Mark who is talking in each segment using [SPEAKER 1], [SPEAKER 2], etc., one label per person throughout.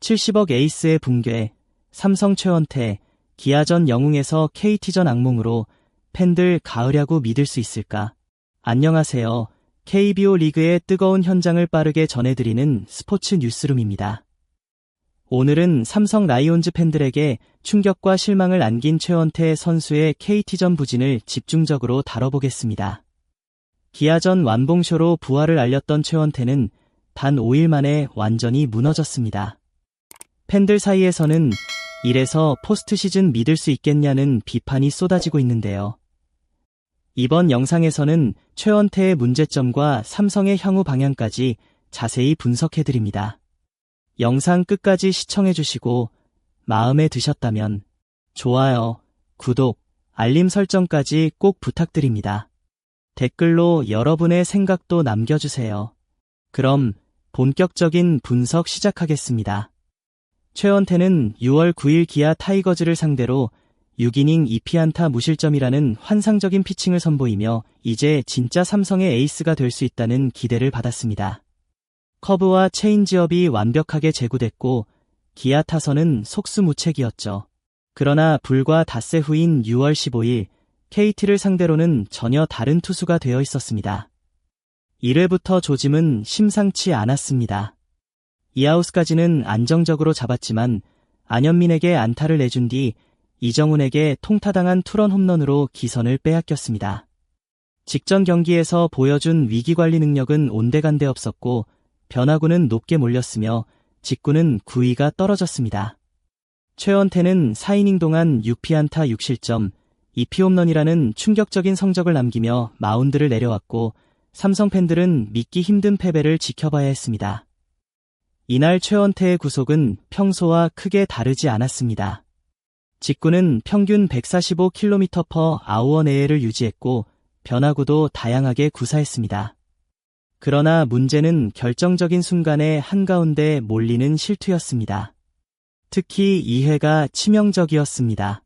[SPEAKER 1] 70억 에이스의 붕괴, 삼성 최원태, 기아전 영웅에서 KT전 악몽으로 팬들 가을야구 믿을 수 있을까? 안녕하세요. KBO 리그의 뜨거운 현장을 빠르게 전해드리는 스포츠 뉴스룸입니다. 오늘은 삼성 라이온즈 팬들에게 충격과 실망을 안긴 최원태 선수의 KT전 부진을 집중적으로 다뤄보겠습니다. 기아전 완봉쇼로 부활을 알렸던 최원태는 단 5일 만에 완전히 무너졌습니다. 팬들 사이에서는 이래서 포스트 시즌 믿을 수 있겠냐는 비판이 쏟아지고 있는데요. 이번 영상에서는 최원태의 문제점과 삼성의 향후 방향까지 자세히 분석해드립니다. 영상 끝까지 시청해주시고 마음에 드셨다면 좋아요, 구독, 알림 설정까지 꼭 부탁드립니다. 댓글로 여러분의 생각도 남겨주세요. 그럼 본격적인 분석 시작하겠습니다. 최원태는 6월 9일 기아 타이거즈를 상대로 6이닝 2피안타 무실점이라는 환상적인 피칭을 선보이며 이제 진짜 삼성의 에이스가 될 수 있다는 기대를 받았습니다. 커브와 체인지업이 완벽하게 제구됐고 기아 타선은 속수무책이었죠. 그러나 불과 닷새 후인 6월 15일 KT를 상대로는 전혀 다른 투수가 되어 있었습니다. 1회부터 조짐은 심상치 않았습니다. 이아웃까지는 안정적으로 잡았지만 안현민에게 안타를 내준 뒤 이정훈에게 통타당한 투런 홈런으로 기선을 빼앗겼습니다. 직전 경기에서 보여준 위기관리 능력은 온데간데 없었고 변화구는 높게 몰렸으며 직구는 구위가 떨어졌습니다. 최원태는 4이닝 동안 6피안타 6실점, 2피홈런이라는 충격적인 성적을 남기며 마운드를 내려왔고 삼성 팬들은 믿기 힘든 패배를 지켜봐야 했습니다. 이날 최원태의 구속은 평소와 크게 다르지 않았습니다. 직구는 평균 145km/h 내외를 유지했고 변화구도 다양하게 구사했습니다. 그러나 문제는 결정적인 순간에 한가운데 몰리는 실투였습니다. 특히 2회가 치명적이었습니다.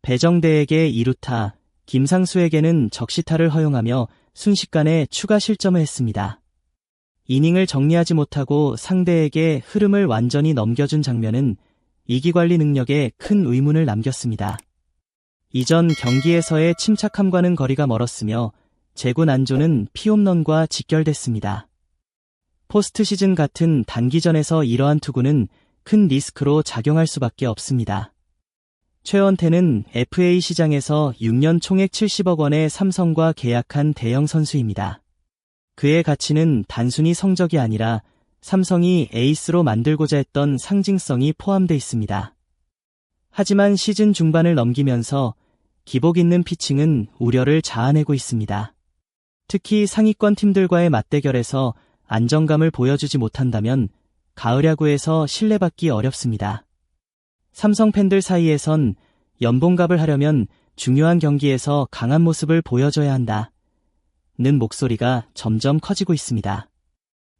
[SPEAKER 1] 배정대에게 2루타, 김상수에게는 적시타를 허용하며 순식간에 추가 실점을 했습니다. 이닝을 정리하지 못하고 상대에게 흐름을 완전히 넘겨준 장면은 위기관리 능력에 큰 의문을 남겼습니다. 이전 경기에서의 침착함과는 거리가 멀었으며 제구 난조는 피홈런과 직결됐습니다. 포스트 시즌 같은 단기전에서 이러한 투구는 큰 리스크로 작용할 수밖에 없습니다. 최원태는 FA 시장에서 6년 총액 70억 원의 삼성과 계약한 대형 선수입니다. 그의 가치는 단순히 성적이 아니라 삼성이 에이스로 만들고자 했던 상징성이 포함되어 있습니다. 하지만 시즌 중반을 넘기면서 기복 있는 피칭은 우려를 자아내고 있습니다. 특히 상위권 팀들과의 맞대결에서 안정감을 보여주지 못한다면 가을 야구에서 신뢰받기 어렵습니다. 삼성 팬들 사이에선 연봉갑을 하려면 중요한 경기에서 강한 모습을 보여줘야 한다. 는 목소리가 점점 커지고 있습니다.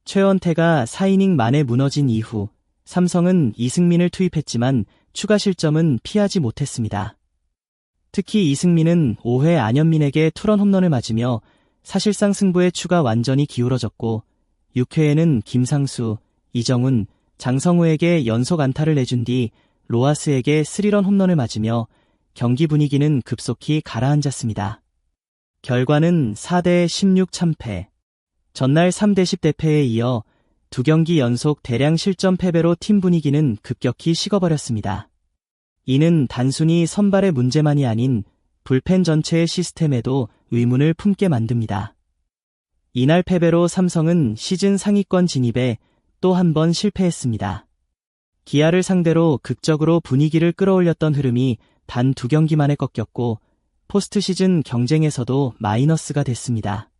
[SPEAKER 1] 최원태가 4이닝 만에 무너진 이후 삼성은 이승민을 투입했지만 추가 실점은 피하지 못했습니다. 특히 이승민은 5회 안현민에게 투런 홈런을 맞으며 사실상 승부의 추가 완전히 기울어졌고 6회에는 김상수, 이정훈, 장성우에게 연속 안타를 내준 뒤 로하스에게 3런 홈런을 맞으며 경기 분위기는 급속히 가라앉았습니다. 결과는 4대16 참패. 전날 3대10 대패에 이어 2경기 연속 대량 실점 패배로 팀 분위기는 급격히 식어버렸습니다. 이는 단순히 선발의 문제만이 아닌 불펜 전체의 시스템에도 의문을 품게 만듭니다. 이날 패배로 삼성은 시즌 상위권 진입에 또 한 번 실패했습니다. 기아를 상대로 극적으로 분위기를 끌어올렸던 흐름이 단 2경기 만에 꺾였고 포스트 시즌 경쟁에서도 마이너스가 됐습니다.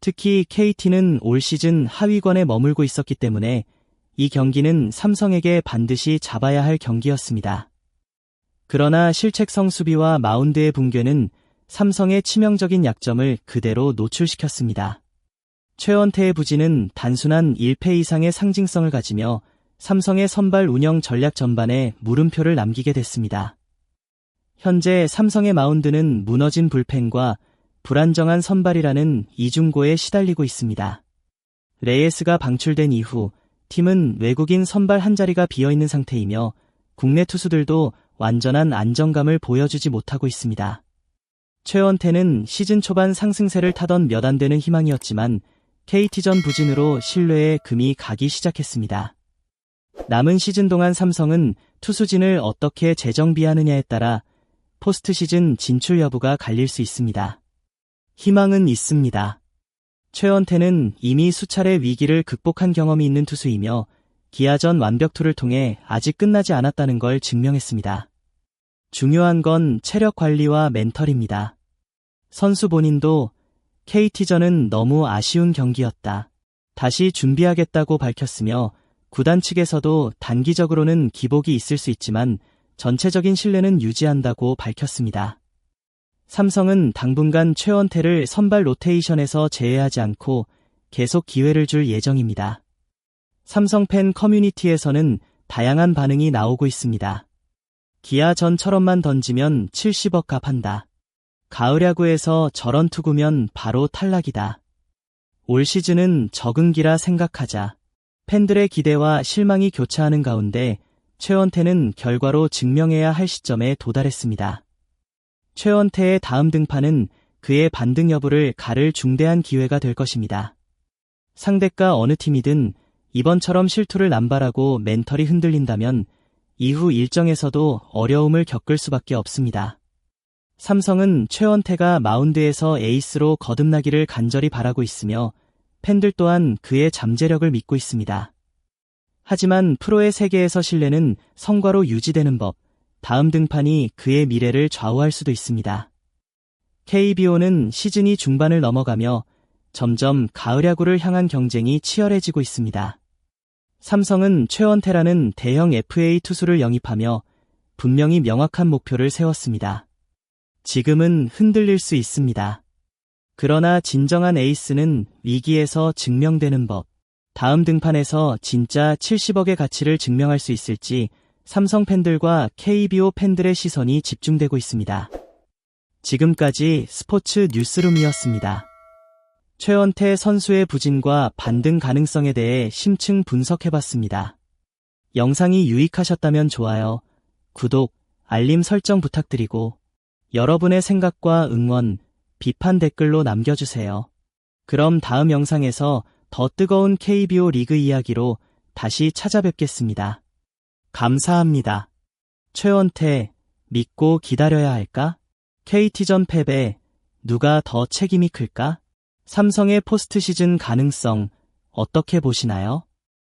[SPEAKER 1] 특히 KT는 올 시즌 하위권에 머물고 있었기 때문에 이 경기는 삼성에게 반드시 잡아야 할 경기였습니다. 그러나 실책성 수비와 마운드의 붕괴는 삼성의 치명적인 약점을 그대로 노출시켰습니다. 최원태의 부진은 단순한 1패 이상의 상징성을 가지며 삼성의 선발 운영 전략 전반에 물음표를 남기게 됐습니다. 현재 삼성의 마운드는 무너진 불펜과 불안정한 선발이라는 이중고에 시달리고 있습니다. 레이스가 방출된 이후 팀은 외국인 선발 한 자리가 비어있는 상태이며 국내 투수들도 완전한 안정감을 보여주지 못하고 있습니다. 최원태는 시즌 초반 상승세를 타던 몇 안 되는 희망이었지만 KT전 부진으로 신뢰에 금이 가기 시작했습니다. 남은 시즌 동안 삼성은 투수진을 어떻게 재정비하느냐에 따라 포스트 시즌 진출 여부가 갈릴 수 있습니다. 희망은 있습니다. 최원태는 이미 수차례 위기를 극복한 경험이 있는 투수이며 기아전 완벽투를 통해 아직 끝나지 않았다는 걸 증명했습니다. 중요한 건 체력 관리와 멘털입니다. 선수 본인도 KT전은 너무 아쉬운 경기였다. 다시 준비하겠다고 밝혔으며 구단 측에서도 단기적으로는 기복이 있을 수 있지만 전체적인 신뢰는 유지한다고 밝혔습니다. 삼성은 당분간 최원태를 선발 로테이션에서 제외하지 않고 계속 기회를 줄 예정입니다. 삼성 팬 커뮤니티에서는 다양한 반응이 나오고 있습니다. 기아전처럼만 던지면 70억 값한다. 가을 야구에서 저런 투구면 바로 탈락이다. 올 시즌은 적응기라 생각하자. 팬들의 기대와 실망이 교차하는 가운데 최원태는 결과로 증명해야 할 시점에 도달했습니다. 최원태의 다음 등판은 그의 반등 여부를 가를 중대한 기회가 될 것입니다. 상대가 어느 팀이든 이번처럼 실투를 남발하고 멘털이 흔들린다면 이후 일정에서도 어려움을 겪을 수밖에 없습니다. 삼성은 최원태가 마운드에서 에이스로 거듭나기를 간절히 바라고 있으며 팬들 또한 그의 잠재력을 믿고 있습니다. 하지만 프로의 세계에서 신뢰는 성과로 유지되는 법, 다음 등판이 그의 미래를 좌우할 수도 있습니다. KBO는 시즌이 중반을 넘어가며 점점 가을 야구를 향한 경쟁이 치열해지고 있습니다. 삼성은 최원태라는 대형 FA 투수를 영입하며 분명히 명확한 목표를 세웠습니다. 지금은 흔들릴 수 있습니다. 그러나 진정한 에이스는 위기에서 증명되는 법, 다음 등판에서 진짜 70억의 가치를 증명할 수 있을지 삼성 팬들과 KBO 팬들의 시선이 집중되고 있습니다. 지금까지 스포츠 뉴스룸이었습니다. 최원태 선수의 부진과 반등 가능성에 대해 심층 분석해봤습니다. 영상이 유익하셨다면 좋아요, 구독, 알림 설정 부탁드리고 여러분의 생각과 응원, 비판 댓글로 남겨주세요. 그럼 다음 영상에서 더 뜨거운 KBO 리그 이야기로 다시 찾아뵙겠습니다. 감사합니다. 최원태, 믿고 기다려야 할까? KT전 패배, 누가 더 책임이 클까? 삼성의 포스트 시즌 가능성, 어떻게 보시나요?